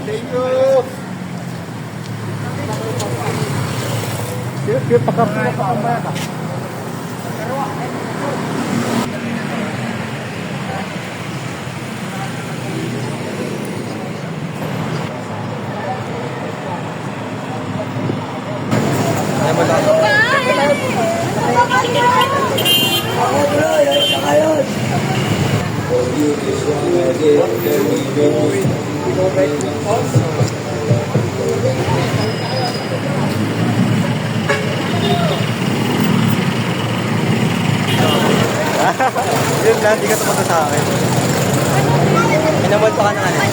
Thank you. Kaya pakapula pa kang bata. Yun lang, di ka tumunta sa akin. Pinamulto ka na nga.